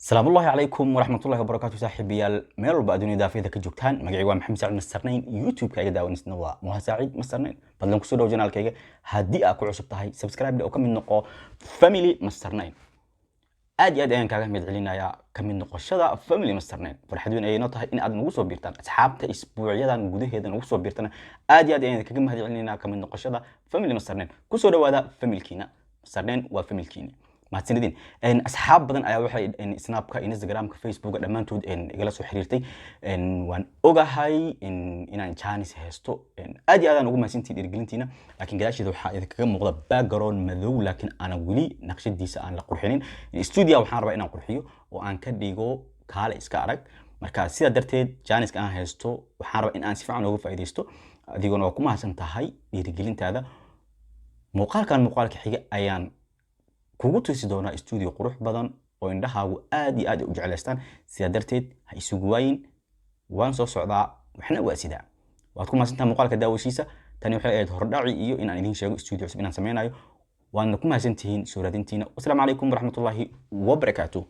السلام الله عليكم ورحمة الله وبركاته صاحبيال ميل بعدوني دافيدا كجوكتان مقعي محمد مسترنين يوتيوب كايga daawanisna waa muhasaacid mastarnayn badlan ku soo dhaw channelkayga hadii aad ku cusub tahay subscribe oo ka mid noqo family mastarnayn aad ayaan kaaga mid celinayaa ka mid noqoshada family mastarnayn farxad weyn ayay noo tahay in aad nagu soo biirtaan asxaabta isbuucyadan gudaheeda nagu soo biirtaan aad ayaan kaga mahad celinayaa ka mid noqoshada family mastarnayn ku soo dhawaada familkiina mastarnayn waa familkiina mahadsanidin asxaab badan ayaa waxay snapka instagramka facebooka dhamaantood igala soo xiriirtay waan ogahay inaan chance haysto aad iyo aad aan ugu mahadsantiin dhiirigelintiina laakiin gadaasheeda waxa idinkaga muuqda background madow laakiin aan wali naqshadiisa aan la qurxinin studio waxaan rabaa inaan qurxiyo oo aan ka dhigo kaale iska arag marka sida darteed chance aan haysto waxaan rabaa in aan si fiican uga faa'iideysto adiguna waa ku mahadsan tahay dhiirigelintaada muuqaalka xiga ayaan kugu tusi doona studio qurux badan oo indhahaagu aad iyo aad u jecelaystaan sida darteed ha isugu waayin waan soo socdaa waxna waa sida waad ku maasantaa muuqaalka daawashiisa tani waxay ahayd hordhaci iyo in aan idin sheego studio cusub inaan sameynayo waana ku maasantihiin soo raadintiina wassalaamu calaykum waraxmatullaahi wabarakaatuh